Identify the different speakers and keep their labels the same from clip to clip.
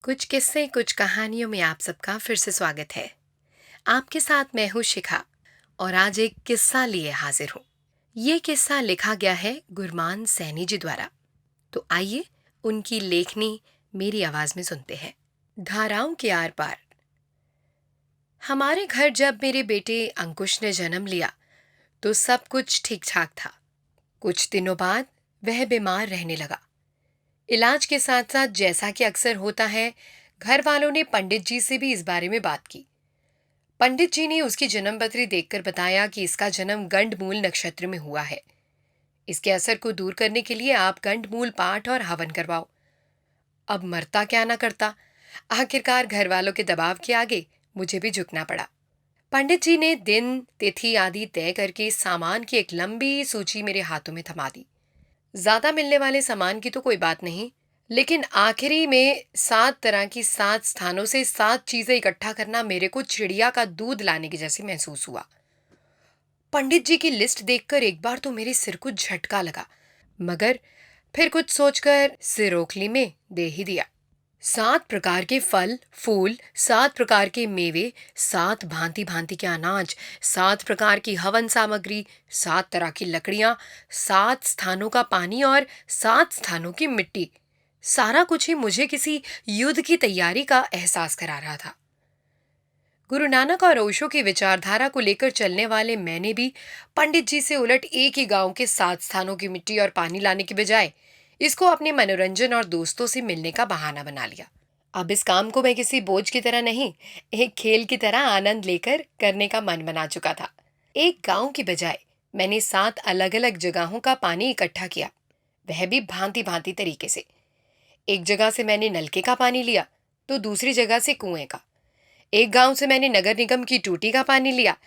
Speaker 1: कुछ किस्से कुछ कहानियों में आप सबका फिर से स्वागत है। आपके साथ मैं हूँ शिखा और आज एक किस्सा लिए हाजिर हूँ। ये किस्सा लिखा गया है गुरमान सैनी जी द्वारा। तो आइए उनकी लेखनी मेरी आवाज में सुनते हैं। धाराओं के आर पार। हमारे घर जब मेरे बेटे अंकुश ने जन्म लिया तो सब कुछ ठीक ठाक था। कुछ दिनों बाद वह बीमार रहने लगा। इलाज के साथ साथ जैसा कि अक्सर होता है, घर वालों ने पंडित जी से भी इस बारे में बात की। पंडित जी ने उसकी जन्मपत्री देखकर बताया कि इसका जन्म गंडमूल नक्षत्र में हुआ है। इसके असर को दूर करने के लिए आप गंडमूल पाठ और हवन करवाओ। अब मरता क्या ना करता, आखिरकार घर वालों के दबाव के आगे मुझे भी झुकना पड़ा। पंडित जी ने दिन तिथि आदि तय करके सामान की एक लंबी सूची मेरे हाथों में थमा दी। ज्यादा मिलने वाले सामान की तो कोई बात नहीं, लेकिन आखिरी में 7 तरह की 7 स्थानों से 7 चीजें इकट्ठा करना मेरे को चिड़िया का दूध लाने के जैसे महसूस हुआ। पंडित जी की लिस्ट देखकर एक बार तो मेरे सिर को झटका लगा, मगर फिर कुछ सोचकर सिर ओखली में दे ही दिया। 7 प्रकार के फल फूल, 7 प्रकार के मेवे, 7 भांति भांति के अनाज, 7 प्रकार की हवन सामग्री, 7 तरह की लकड़ियां, 7 स्थानों का पानी और 7 स्थानों की मिट्टी। सारा कुछ ही मुझे किसी युद्ध की तैयारी का एहसास करा रहा था। गुरु नानक और ओशो की विचारधारा को लेकर चलने वाले मैंने भी पंडित जी से उलट एक ही गांव के 7 स्थानों की मिट्टी और पानी लाने के बजाय इसको अपने मनोरंजन और दोस्तों से मिलने का बहाना बना लिया। अब इस काम को मैं किसी बोझ की तरह नहीं, एक खेल की तरह आनंद लेकर करने का मन बना चुका था। एक गांव की बजाय मैंने 7 अलग अलग जगहों का पानी इकट्ठा किया, वह भी भांति भांति तरीके से। एक जगह से मैंने नलके का पानी लिया तो दूसरी जगह से कुएं का। एक गांव से मैंने नगर निगम की टूटी का पानी लिया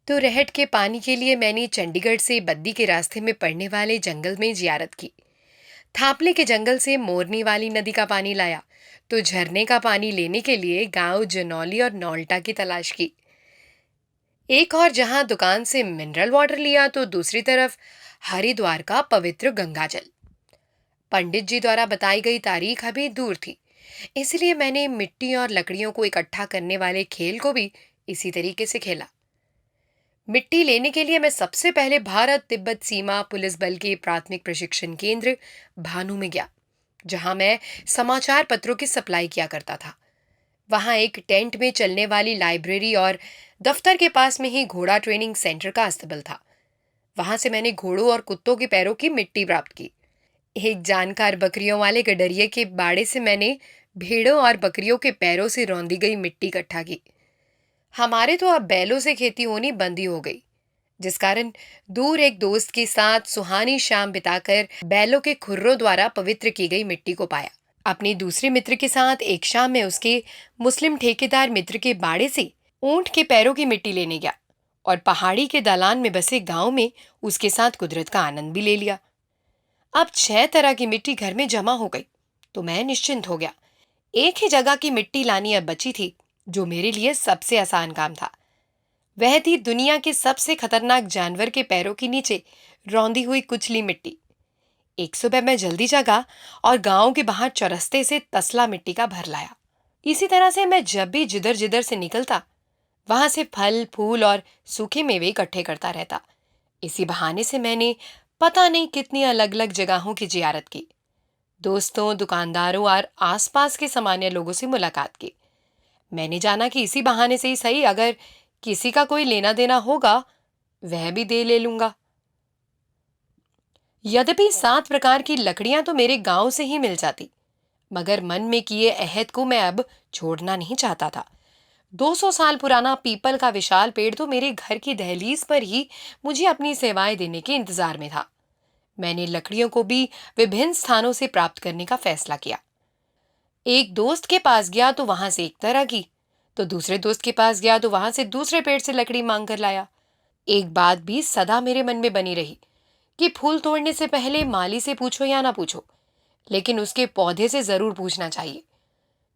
Speaker 1: तो रहट के पानी के लिए मैंने चंडीगढ़ से बद्दी के रास्ते में पड़ने वाले जंगल में जियारत की। थापले के जंगल से मोरनी वाली नदी का पानी लाया तो झरने का पानी लेने के लिए गांव जनौली और नौल्टा की तलाश की। एक और जहां दुकान से मिनरल वाटर लिया तो दूसरी तरफ हरिद्वार का पवित्र गंगाजल। पंडित जी द्वारा बताई गई तारीख अभी दूर थी, इसलिए मैंने मिट्टी और लकड़ियों को इकट्ठा करने वाले खेल को भी इसी तरीके से खेला। मिट्टी लेने के लिए मैं सबसे पहले भारत तिब्बत सीमा पुलिस बल के प्राथमिक प्रशिक्षण केंद्र भानु में गया, जहां मैं समाचार पत्रों की सप्लाई किया करता था। वहां एक टेंट में चलने वाली लाइब्रेरी और दफ्तर के पास में ही घोड़ा ट्रेनिंग सेंटर का अस्तबल था। वहां से मैंने घोड़ों और कुत्तों के पैरों की मिट्टी प्राप्त की। एक जानकार बकरियों वाले गडरिये के बाड़े से मैंने भेड़ों और बकरियों के पैरों से रौंदी गई मिट्टी इकट्ठा की। हमारे तो अब बैलों से खेती होनी बंद ही हो गई, जिस कारण दूर एक दोस्त के साथ सुहानी शाम बिताकर बैलों के खुर्रों द्वारा पवित्र की गई मिट्टी को पाया। अपने दूसरे मित्र के साथ एक शाम में उसके मुस्लिम ठेकेदार मित्र के बाड़े से ऊंट के पैरों की मिट्टी लेने गया और पहाड़ी के दालान में बसे गांव में उसके साथ कुदरत का आनंद भी ले लिया। अब 6 तरह की मिट्टी घर में जमा हो गई तो मैं निश्चिंत हो गया। एक ही जगह की मिट्टी लानी अब बची थी, जो मेरे लिए सबसे आसान काम था। वह थी दुनिया के सबसे खतरनाक जानवर के पैरों के नीचे रौंदी हुई कुचली मिट्टी। एक सुबह मैं जल्दी जागा और गांव के बाहर चौरस्ते से तसला मिट्टी का भर लाया। इसी तरह से मैं जब भी जिधर जिधर से निकलता वहां से फल फूल और सूखे मेवे इकट्ठे करता रहता। इसी बहाने से मैंने पता नहीं कितनी अलग अलग जगहों की जियारत की, दोस्तों दुकानदारों और आसपास के सामान्य लोगों से मुलाकात की। मैंने जाना कि इसी बहाने से ही सही, अगर किसी का कोई लेना देना होगा वह भी दे ले लूंगा। यद्यपि 7 प्रकार की लकड़ियां तो मेरे गांव से ही मिल जाती, मगर मन में किए अहद को मैं अब छोड़ना नहीं चाहता था। 200 साल पुराना पीपल का विशाल पेड़ तो मेरे घर की दहलीज पर ही मुझे अपनी सेवाएं देने के इंतजार में था। मैंने लकड़ियों को भी विभिन्न स्थानों से प्राप्त करने का फैसला किया। एक दोस्त के पास गया तो वहां से एक तरह की, तो दूसरे दोस्त के पास गया तो वहां से दूसरे पेड़ से लकड़ी मांग कर लाया। एक बात भी सदा मेरे मन में बनी रही कि फूल तोड़ने से पहले माली से पूछो या ना पूछो, लेकिन उसके पौधे से जरूर पूछना चाहिए।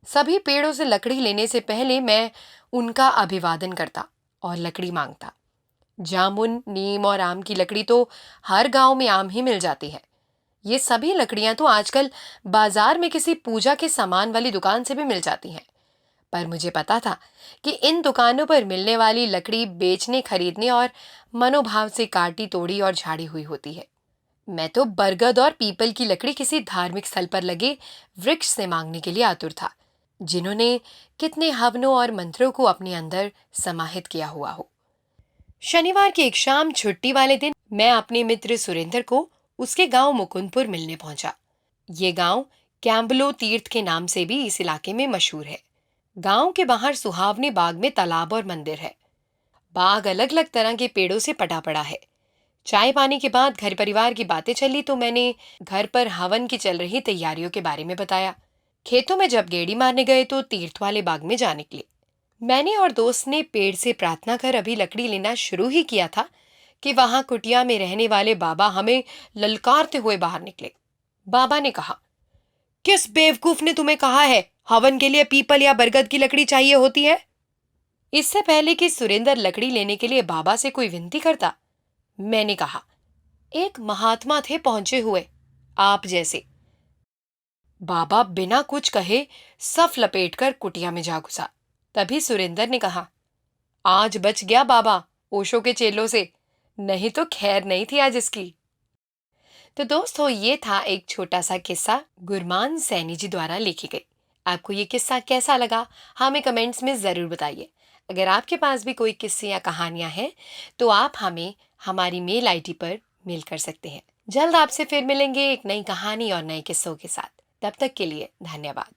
Speaker 1: सभी पेड़ों से लकड़ी लेने से पहले मैं उनका अभिवादन करता और लकड़ी मांगता। जामुन नीम और आम की लकड़ी तो हर गांव में आम ही मिल जाती है। ये सभी लकड़ियां तो आजकल बाजार में किसी पूजा के सामान वाली दुकान से भी मिल जाती हैं। पर मुझे पता था कि इन दुकानों पर मिलने वाली लकड़ी बेचने खरीदने और मनोभाव से काटी तोड़ी और झाड़ी हुई होती है। मैं तो बरगद और पीपल की लकड़ी किसी धार्मिक स्थल पर लगे वृक्ष से मांगने के लिए आतुर था, जिन्होंने कितने हवनों और मंत्रों को अपने अंदर समाहित किया हुआ हो। शनिवार की एक शाम छुट्टी वाले दिन मैं अपने मित्र सुरेंद्र को उसके गांव मुकुंदपुर मिलने पहुंचा। ये गांव कैम्बलो तीर्थ के नाम से भी इस इलाके में मशहूर है। गांव के बाहर सुहावने बाग में तालाब और मंदिर है। बाग अलग अलग तरह के पेड़ों से पटा पड़ा है। चाय पानी के बाद घर परिवार की बातें चली तो मैंने घर पर हवन की चल रही तैयारियों के बारे में बताया। खेतों में जब गेड़ी मारने गए तो तीर्थ वाले बाग में जा निकले। मैंने और दोस्त ने पेड़ से प्रार्थना कर अभी लकड़ी लेना शुरू ही किया था कि वहां कुटिया में रहने वाले बाबा हमें ललकारते हुए बाहर निकले। बाबा ने कहा, किस बेवकूफ ने तुम्हें कहा है हवन के लिए पीपल या बरगद की लकड़ी चाहिए होती है? इससे पहले कि सुरेंद्र लकड़ी लेने के लिए बाबा से कोई विनती करता, मैंने कहा, एक महात्मा थे पहुंचे हुए, आप जैसे। बाबा बिना कुछ कहे सफ लपेटकर कुटिया में जा घुसा। तभी सुरेंद्र ने कहा, आज बच गया बाबा ओशो के चेलों से, नहीं तो खैर नहीं थी आज इसकी। तो दोस्तों, ये था एक छोटा सा किस्सा गुरमान सैनी जी द्वारा लिखी गई। आपको ये किस्सा कैसा लगा हमें कमेंट्स में ज़रूर बताइए। अगर आपके पास भी कोई किस्से या कहानियां हैं तो आप हमें हमारी मेल आईडी पर मेल कर सकते हैं। जल्द आपसे फिर मिलेंगे एक नई कहानी और नए किस्सों के साथ। तब तक के लिए धन्यवाद।